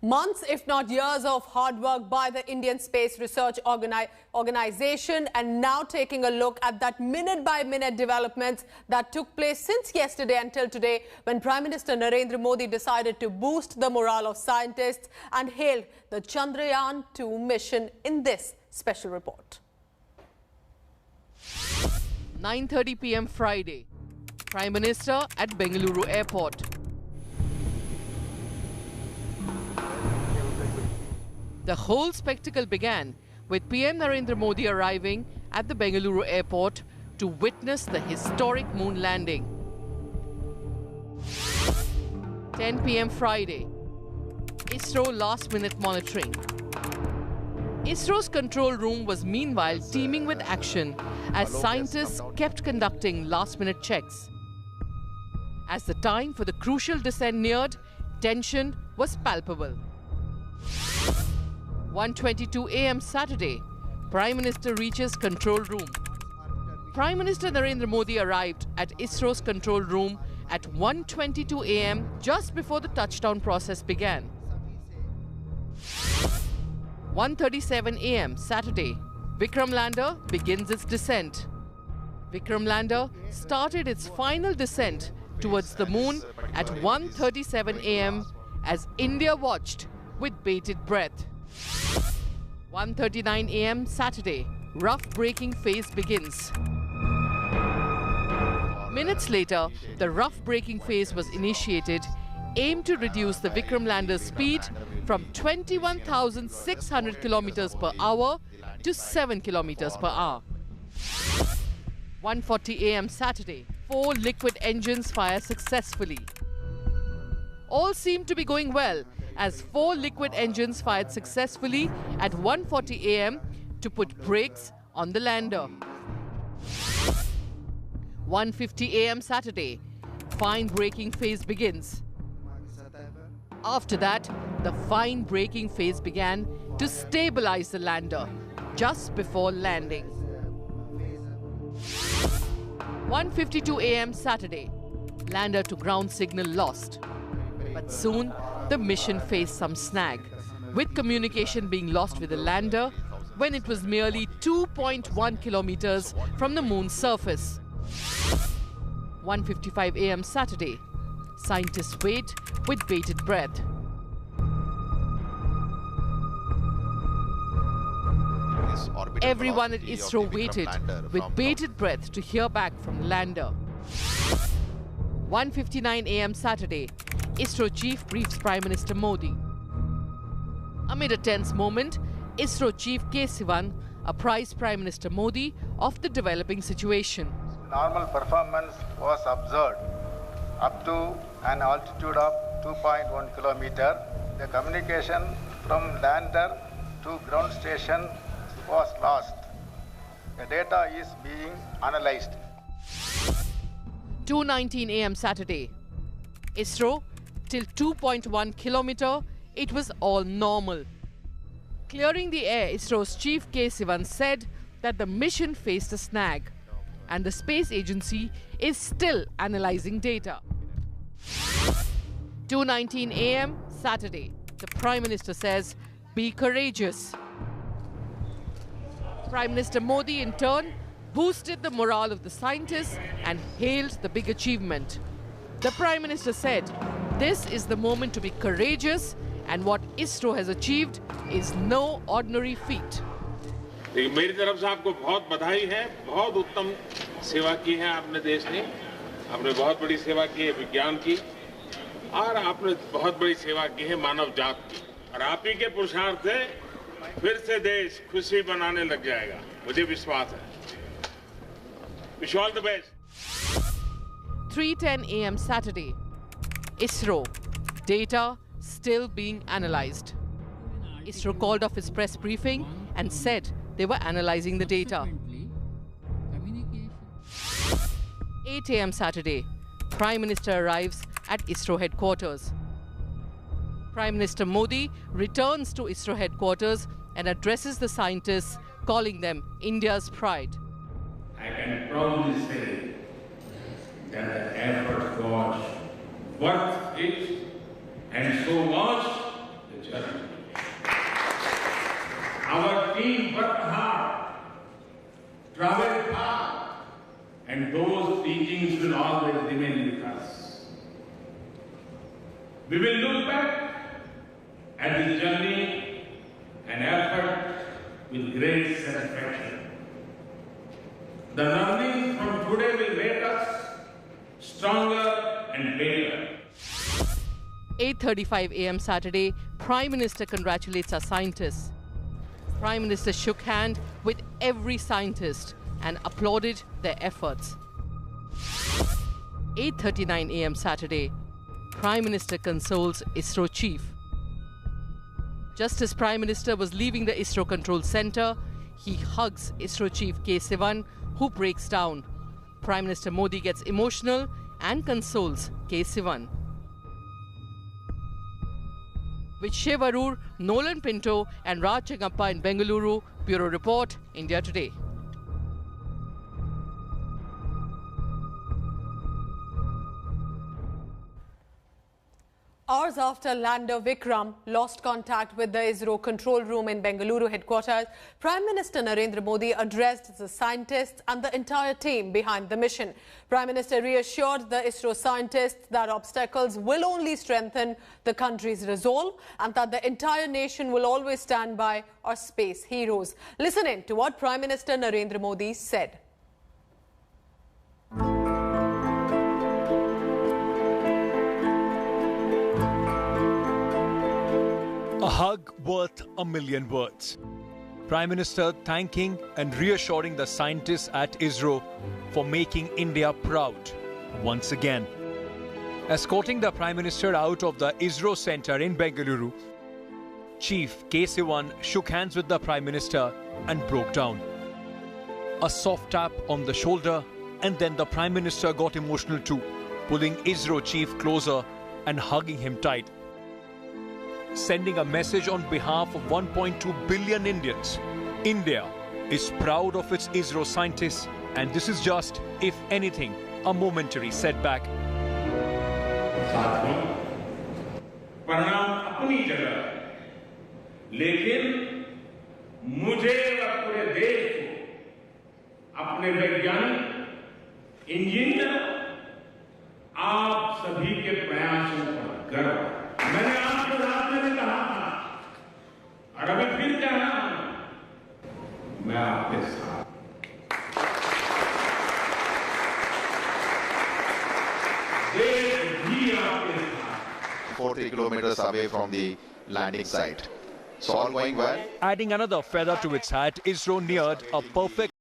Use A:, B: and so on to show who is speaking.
A: Months, if not years, of hard work by the Indian Space Research Organization, and now taking a look at that minute-by-minute developments that took place since yesterday until today, when Prime Minister Narendra Modi decided to boost the morale of scientists and hailed the Chandrayaan 2 mission in this special report.
B: 9:30 p.m. Friday. Prime Minister at Bengaluru Airport. The whole spectacle began with PM Narendra Modi arriving at the Bengaluru airport to witness the historic moon landing. 10 p.m. Friday. Isro last-minute monitoring. Isro's control room was meanwhile teeming with action as scientists kept conducting last-minute checks. As the time for the crucial descent neared, tension was palpable. 1:22 a.m. Saturday, Prime Minister reaches control room. Prime Minister Narendra Modi arrived at ISRO's control room at 1:22 a.m. just before the touchdown process began. 1:37 a.m. Saturday, Vikram lander begins its descent. Vikram lander started its final descent towards the moon at 1:37 a.m. as India watched with bated breath. 1:39 a.m. Saturday, rough braking phase begins. Minutes later, the rough braking phase was initiated, aimed to reduce the Vikram lander's speed from 21,600 kilometers per hour to 7 kilometers per hour. 1:40 a.m. Saturday, 4 liquid engines fire successfully. All seemed to be going well as 4 liquid engines fired successfully at 1:40 a.m. to put brakes on the lander. 1:50 a.m. Saturday, fine braking phase begins. After that, the fine braking phase began to stabilize the lander just before landing. 1:52 a.m. Saturday, lander to ground signal lost. But soon, the mission faced some snag, with communication being lost with the lander when it was merely 2.1 kilometers from the moon's surface. 1:55 a.m. Saturday, scientists wait with bated breath. Everyone at ISRO waited with bated breath to hear back from the lander. 1:59 a.m. Saturday, ISRO chief briefs Prime Minister Modi. Amid a tense moment, ISRO chief K. Sivan apprised Prime Minister Modi of the developing situation.
C: Normal performance was observed up to an altitude of 2.1 kilometer. The communication from lander to ground station was lost. The data is being analyzed.
B: 2:19 a.m. Saturday. ISRO, till 2.1 kilometer, it was all normal. Clearing the air, ISRO's chief K. Sivan said that the mission faced a snag and the space agency is still analyzing data. 2:19 a.m. Saturday. The Prime Minister says, be courageous. Prime Minister Modi, in turn, boosted the morale of the scientists and hailed the big achievement. The Prime Minister said, this is the moment to be courageous and what ISRO has achieved is no ordinary feat.
D: मेरी तरफ से आपको बहुत बधाई है, बहुत उत्तम सेवा की है आपने देश ने, आपने बहुत बड़ी सेवा की है विज्ञान की और आपने बहुत बड़ी सेवा की है मानव जात की और आप ही के पुरुषार्थ से फिर से देश खुशी बनाने लग जाएगा, मुझे विश्वास है. Wish you all the best.
B: 3:10 a.m. Saturday. ISRO. Data still being analyzed. ISRO called off its press briefing and said they were analyzing the data. 8 a.m. Saturday. Prime Minister arrives at ISRO headquarters. Prime Minister Modi returns to ISRO headquarters and addresses the scientists, calling them India's pride.
E: I can proudly say that the effort was worth it, and so was the journey. Our team worked hard, traveled far, and those teachings will always remain with us. We will look back at this journey and effort with great satisfaction. The learnings from today will make us stronger and better.
B: 8:35 a.m. Saturday, Prime Minister congratulates our scientists. Prime Minister shook hands with every scientist and applauded their efforts. 8:39 a.m. Saturday, Prime Minister consoles ISRO chief. Just as Prime Minister was leaving the ISRO Control Center, he hugs ISRO chief K. Sivan, who breaks down. Prime Minister Modi gets emotional and consoles K. Sivan. With Shiv Arur, Nolan Pinto and Raj Chengappa in Bengaluru, Bureau Report, India Today.
A: Hours after lander Vikram lost contact with the Isro control room in Bengaluru headquarters, Prime Minister Narendra Modi addressed the scientists and the entire team behind the mission. Prime Minister reassured the Isro scientists that obstacles will only strengthen the country's resolve and that the entire nation will always stand by our space heroes. Listen in to what Prime Minister Narendra Modi said.
F: A hug worth a million words. Prime Minister thanking and reassuring the scientists at Isro for making India proud once again. Escorting the Prime Minister out of the Isro Center in Bengaluru, Chief K. Sivan shook hands with the Prime Minister and broke down. A soft tap on the shoulder, and then the Prime Minister got emotional too, pulling Isro Chief closer and hugging him tight. Sending a message on behalf of 1.2 billion Indians. India is proud of its Isro scientists, and this is just, if anything, a momentary setback.
E: साथियों, परिणाम अपनी जगह, लेकिन मुझे और पूरे देश को अपने वैज्ञानिक, इंजीनियर, आप सभी के प्रयासों पर गर्व है। मैंने आपको रात में भी कहा था और अभी फिर कह रहा हूं, मैं आपके साथ।
G: 40 kilometers away from the landing site. So all going well.
F: Adding another feather to its hat, Isro neared a perfect